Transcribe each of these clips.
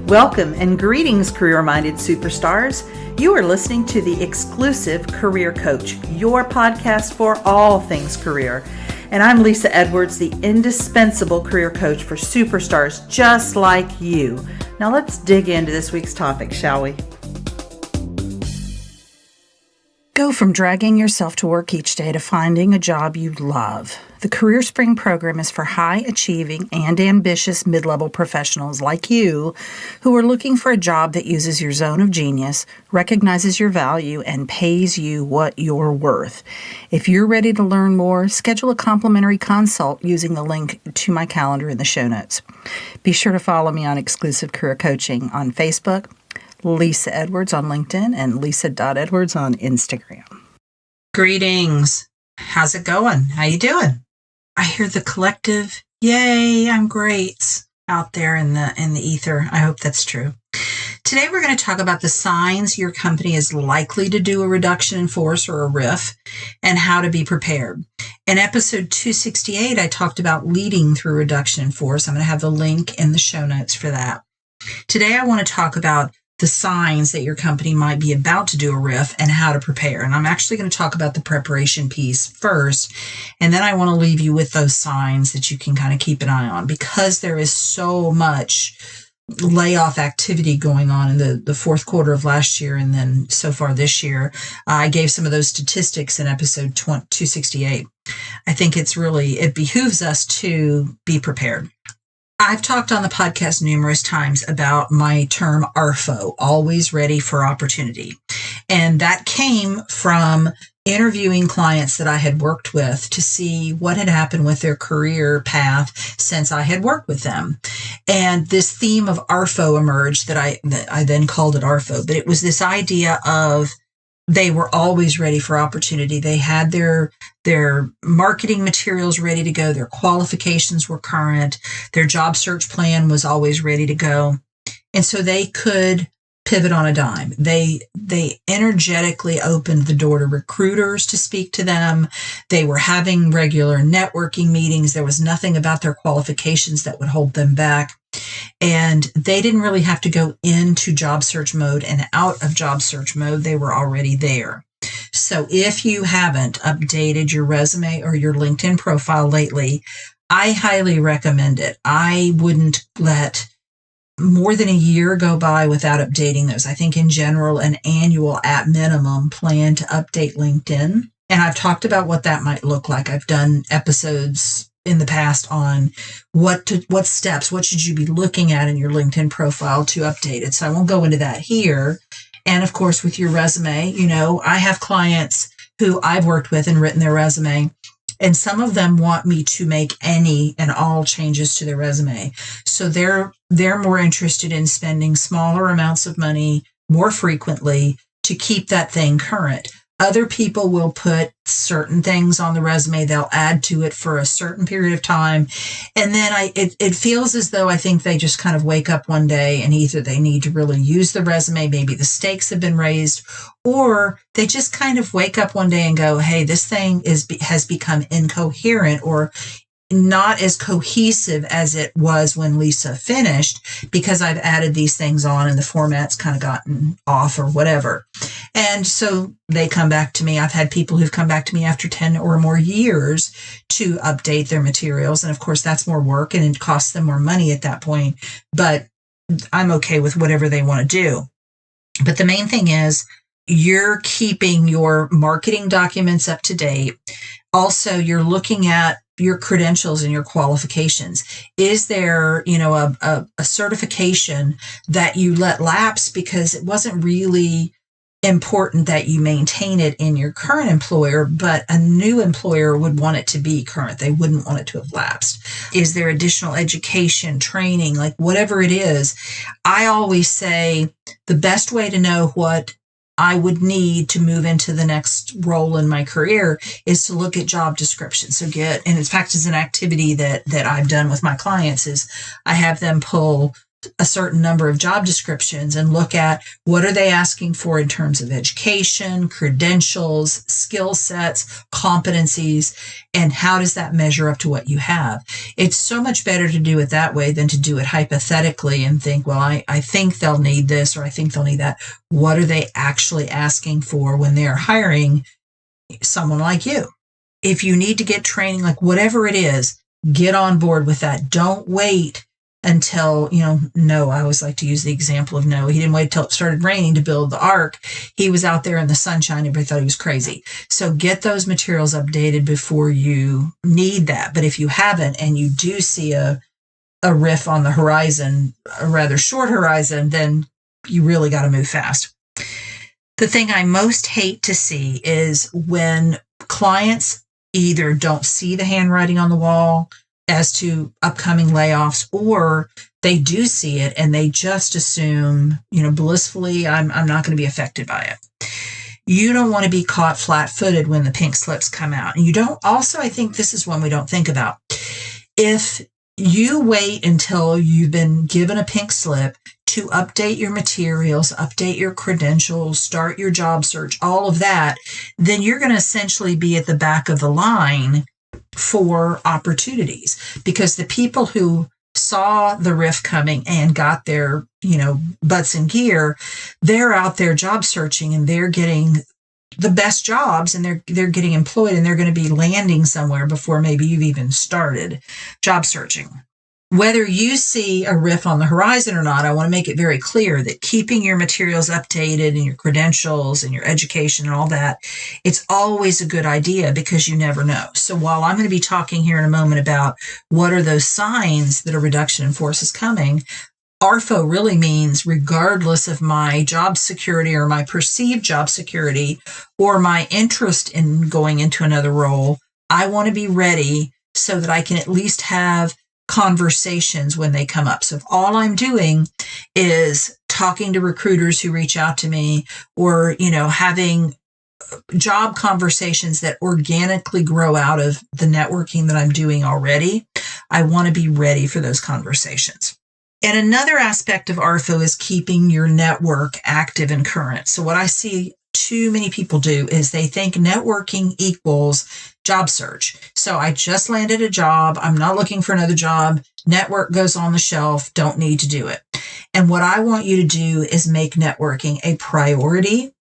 Welcome and greetings, career-minded superstars. You are listening to the exclusive Career Coach, your podcast for all things career. And I'm Lisa Edwards, the indispensable career coach for superstars just like you. Now let's dig into this week's topic, shall we? Go from dragging yourself to work each day to finding a job you love. The Career Spring program is for high-achieving and ambitious mid-level professionals like you who are looking for a job that uses your zone of genius, recognizes your value, and pays you what you're worth. If you're ready to learn more, schedule a complimentary consult using the link to my calendar in the show notes. Be sure to follow me on Exclusive Career Coaching on Facebook, Lisa Edwards on LinkedIn, and Lisa.Edwards on Instagram. Greetings. How's it going? How you doing? I hear the collective, yay, I'm great, out there in the ether. I hope that's true. Today we're going to talk about the signs your company is likely to do a reduction in force or a RIF and how to be prepared. In episode 268, I talked about leading through reduction in force. I'm going to have the link in the show notes for that. Today I want to talk about the signs that your company might be about to do a RIF and how to prepare. And I'm actually going to talk about the preparation piece first. And then I want to leave you with those signs that you can kind of keep an eye on, because there is so much layoff activity going on in the fourth quarter of last year. And then so far this year, I gave some of those statistics in episode 268. I think it behooves us to be prepared. I've talked on the podcast numerous times about my term ARFO, always ready for opportunity. And that came from interviewing clients that I had worked with to see what had happened with their career path since I had worked with them. And this theme of ARFO emerged that I then called it ARFO, but it was this idea of they were always ready for opportunity. They had their marketing materials ready to go. Their qualifications were current. Their job search plan was always ready to go. And so they could pivot on a dime. They energetically opened the door to recruiters to speak to them. They were having regular networking meetings. There was nothing about their qualifications that would hold them back. And they didn't really have to go into job search mode and out of job search mode. They were already there. So if you haven't updated your resume or your LinkedIn profile lately, I highly recommend it. I wouldn't let more than a year go by without updating those. I think in general, an annual at minimum plan to update LinkedIn. And I've talked about what that might look like. I've done episodes in the past on what steps, what should you be looking at in your LinkedIn profile to update it. So I won't go into that here. And of course, with your resume, I have clients who I've worked with and written their resume, and some of them want me to make any and all changes to their resume. So they're more interested in spending smaller amounts of money more frequently to keep that thing current. Other people will put certain things on the resume. They'll add to it for a certain period of time. And then it feels as though I think they just kind of wake up one day and either they need to really use the resume, maybe the stakes have been raised, or they just kind of wake up one day and go, hey, this thing has become incoherent or not as cohesive as it was when Lisa finished, because I've added these things on and the format's kind of gotten off or whatever. And so they come back to me. I've had people who've come back to me after 10 or more years to update their materials. And of course, that's more work and it costs them more money at that point. But I'm okay with whatever they want to do. But the main thing is you're keeping your marketing documents up to date. Also, you're looking at your credentials and your qualifications. Is there, a certification that you let lapse because it wasn't really important that you maintain it in your current employer, but a new employer would want it to be current. They wouldn't want it to have lapsed. Is there additional education, training, like whatever it is? I always say the best way to know what I would need to move into the next role in my career is to look at job descriptions. And in fact, it's an activity that I've done with my clients is I have them pull a certain number of job descriptions and look at what are they asking for in terms of education, credentials, skill sets, competencies, and how does that measure up to what you have? It's so much better to do it that way than to do it hypothetically and think, well, I think they'll need this or I think they'll need that. What are they actually asking for when they're hiring someone like you? If you need to get training, like whatever it is, get on board with that. Don't wait until, Noah, I always like to use the example of Noah. He didn't wait till it started raining to build the ark. He was out there in the sunshine. Everybody thought he was crazy. So get those materials updated before you need that. But if you haven't and you do see a RIF on the horizon, a rather short horizon, then you really got to move fast. The thing I most hate to see is when clients either don't see the handwriting on the wall as to upcoming layoffs, or they do see it and they just assume, blissfully, I'm not going to be affected by it. You don't want to be caught flat-footed when the pink slips come out. And you don't, also, I think this is one we don't think about. If you wait until you've been given a pink slip to update your materials, update your credentials, start your job search, all of that, then you're going to essentially be at the back of the line for opportunities, because the people who saw the RIF coming and got their, butts in gear, they're out there job searching and they're getting the best jobs and they're getting employed and they're going to be landing somewhere before maybe you've even started job searching. Whether you see a RIF on the horizon or not, I want to make it very clear that keeping your materials updated and your credentials and your education and all that, it's always a good idea because you never know. So while I'm going to be talking here in a moment about what are those signs that a reduction in force is coming, RFO really means regardless of my job security or my perceived job security or my interest in going into another role, I want to be ready so that I can at least have conversations when they come up. So if all I'm doing is talking to recruiters who reach out to me or, having job conversations that organically grow out of the networking that I'm doing already, I want to be ready for those conversations. And another aspect of RFO is keeping your network active and current. So what I see too many people do is they think networking equals job search. So I just landed a job. I'm not looking for another job. Network goes on the shelf. Don't need to do it. And what I want you to do is make networking a priority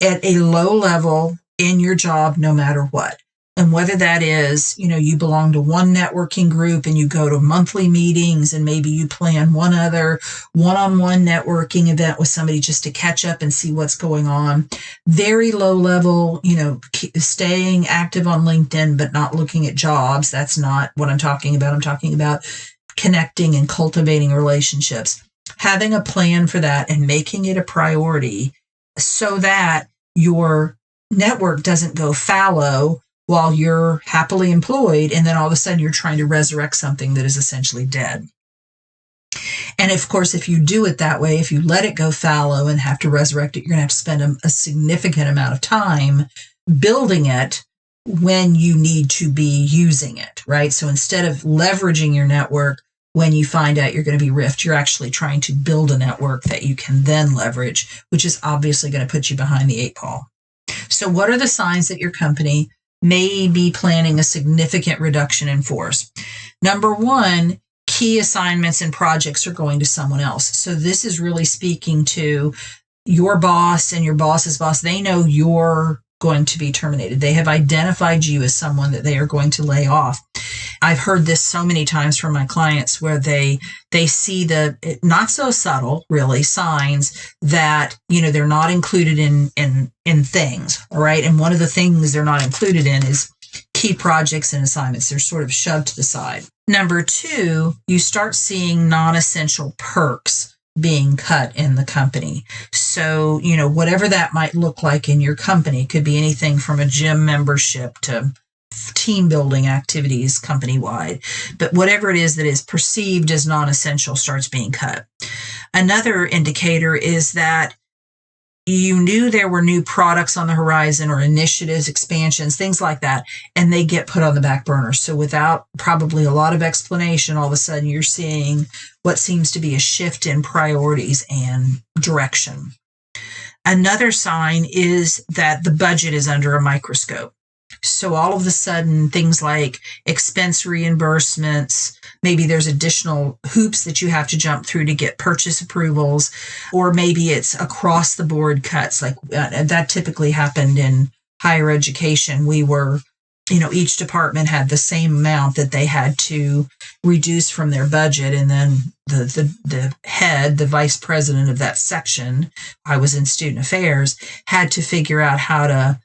at a low level in your job, no matter what. And whether that is, you belong to one networking group and you go to monthly meetings and maybe you plan one other one-on-one networking event with somebody just to catch up and see what's going on. Very low level, staying active on LinkedIn, but not looking at jobs. That's not what I'm talking about. I'm talking about connecting and cultivating relationships, having a plan for that and making it a priority so that your network doesn't go fallow while you're happily employed, and then all of a sudden you're trying to resurrect something that is essentially dead. And of course, if you do it that way, if you let it go fallow and have to resurrect it, you're going to have to spend a significant amount of time building it when you need to be using it, right? So instead of leveraging your network when you find out you're going to be RIFed, you're actually trying to build a network that you can then leverage, which is obviously going to put you behind the eight ball. So what are the signs that your company may be planning a significant reduction in force? Number one, key assignments and projects are going to someone else. So this is really speaking to your boss and your boss's boss. They know you're going to be terminated. They have identified you as someone that they are going to lay off. I've heard this so many times from my clients where they see the not so subtle, really, signs that, they're not included in things, all right? And one of the things they're not included in is key projects and assignments. They're sort of shoved to the side. Number two, you start seeing non-essential perks being cut in the company. So, whatever that might look like in your company, it could be anything from a gym membership to team building activities company-wide. But whatever it is that is perceived as non-essential starts being cut. Another indicator is that you knew there were new products on the horizon or initiatives, expansions, things like that, and they get put on the back burner. So without probably a lot of explanation, all of a sudden you're seeing what seems to be a shift in priorities and direction. Another sign is that the budget is under a microscope. So all of a sudden, things like expense reimbursements, maybe there's additional hoops that you have to jump through to get purchase approvals, or maybe it's across the board cuts. Like that typically happened in higher education. We were, each department had the same amount that they had to reduce from their budget. And then the head, the vice president of that section, I was in student affairs, had to figure out how to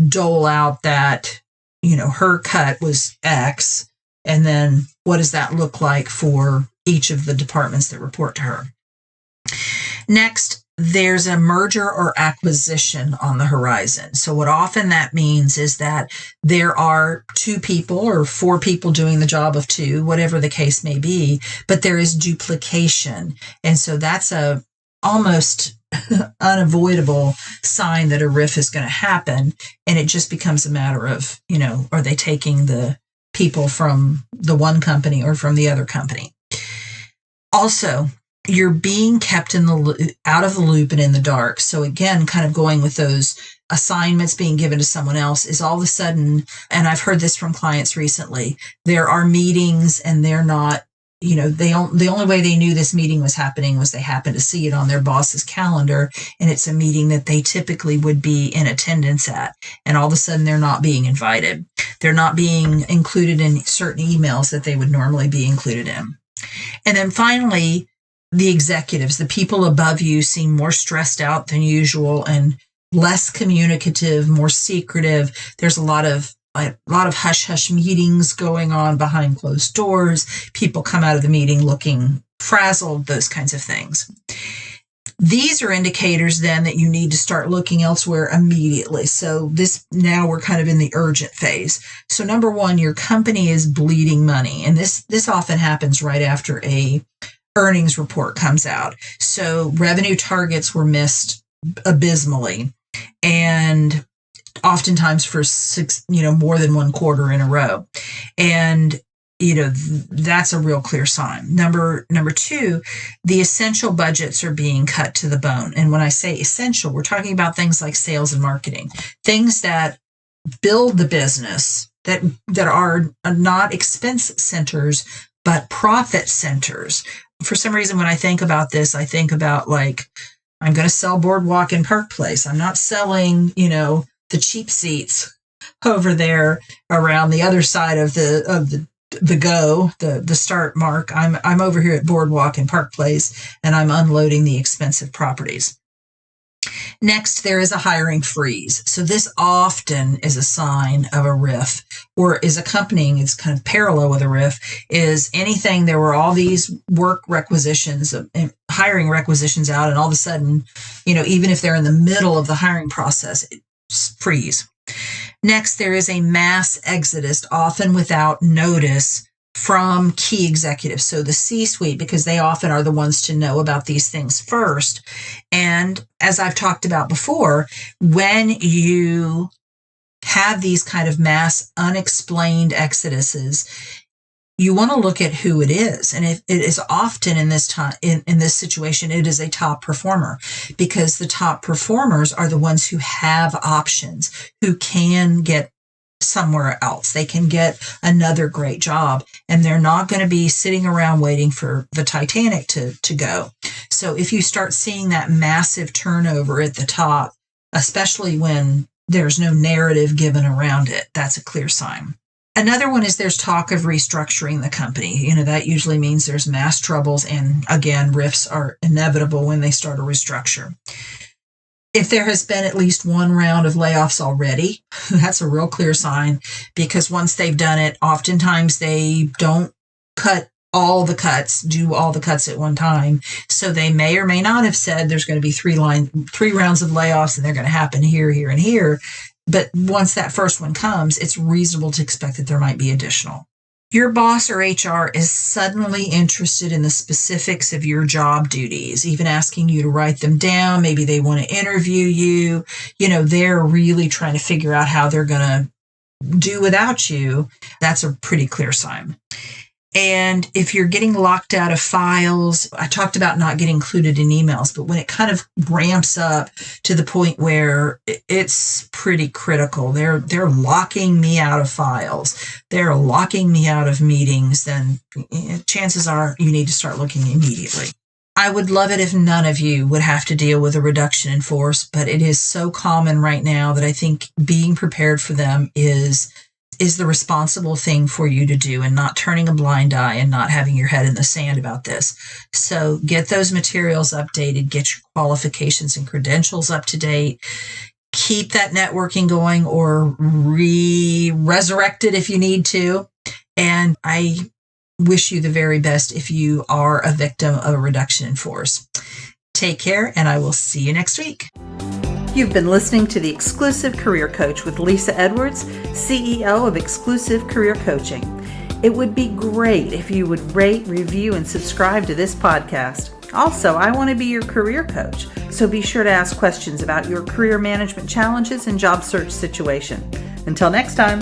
dole out that, her cut was X. And then what does that look like for each of the departments that report to her? Next, there's a merger or acquisition on the horizon. So what often that means is that there are 2 people or 4 people doing the job of 2, whatever the case may be, but there is duplication. And so that's a almost unavoidable sign that a RIF is going to happen. And it just becomes a matter of, are they taking the people from the one company or from the other company? Also, you're being kept out of the loop and in the dark. So again, kind of going with those assignments being given to someone else is all of a sudden, and I've heard this from clients recently, there are meetings and they're not, the only way they knew this meeting was happening was they happened to see it on their boss's calendar, and it's a meeting that they typically would be in attendance at. And all of a sudden they're not being invited. They're not being included in certain emails that they would normally be included in. And then finally, the executives, the people above you, seem more stressed out than usual and less communicative, more secretive. There's a lot of hush-hush meetings going on behind closed doors. People come out of the meeting looking frazzled, those kinds of things. These are indicators then that you need to start looking elsewhere immediately. So now we're kind of in the urgent phase. So number 1, your company is bleeding money. And this often happens right after a earnings report comes out. So revenue targets were missed abysmally. And oftentimes for 6, more than 1 quarter in a row. And, that's a real clear sign. Number 2, the essential budgets are being cut to the bone. And when I say essential, we're talking about things like sales and marketing, things that build the business, that are not expense centers, but profit centers. For some reason, when I think about this, I think about like, I'm going to sell Boardwalk and Park Place. I'm not selling, the cheap seats over there around the other side of the start mark. I'm over here at Boardwalk and Park Place, and I'm unloading the expensive properties. Next, there is a hiring freeze. So this often is a sign of a RIF, or is accompanying, it's kind of parallel with a RIF, is anything, there were all these work requisitions, hiring requisitions out, and all of a sudden, even if they're in the middle of the hiring process, freeze. Next, there is a mass exodus, often without notice, from key executives. So the C-suite, because they often are the ones to know about these things first. And as I've talked about before, when you have these kind of mass unexplained exoduses, you want to look at who it is. And it is often in this time, in this situation, it is a top performer, because the top performers are the ones who have options, who can get somewhere else. They can get another great job, and they're not going to be sitting around waiting for the Titanic to go. So if you start seeing that massive turnover at the top, especially when there's no narrative given around it, that's a clear sign. Another one is there's talk of restructuring the company. That usually means there's mass troubles. And again, RIFs are inevitable when they start a restructure. If there has been at least 1 round of layoffs already, that's a real clear sign, because once they've done it, oftentimes they don't do all the cuts at one time. So they may or may not have said there's going to be 3 rounds of layoffs, and they're going to happen here, here, and here. But once that first one comes, it's reasonable to expect that there might be additional. Your boss or HR is suddenly interested in the specifics of your job duties, even asking you to write them down. Maybe they want to interview you. They're really trying to figure out how they're going to do without you. That's a pretty clear sign. And if you're getting locked out of files, I talked about not getting included in emails, but when it kind of ramps up to the point where it's pretty critical, they're locking me out of files, they're locking me out of meetings, then chances are you need to start looking immediately. I would love it if none of you would have to deal with a reduction in force, but it is so common right now that I think being prepared for them is the responsible thing for you to do, and not turning a blind eye and not having your head in the sand about this. So get those materials updated, get your qualifications and credentials up to date, keep that networking going, or resurrect it if you need to. And I wish you the very best if you are a victim of a reduction in force. Take care, and I will see you next week. You've been listening to The Exclusive Career Coach with Lisa Edwards, CEO of Exclusive Career Coaching. It would be great if you would rate, review, and subscribe to this podcast. Also, I want to be your career coach, so be sure to ask questions about your career management challenges and job search situation. Until next time.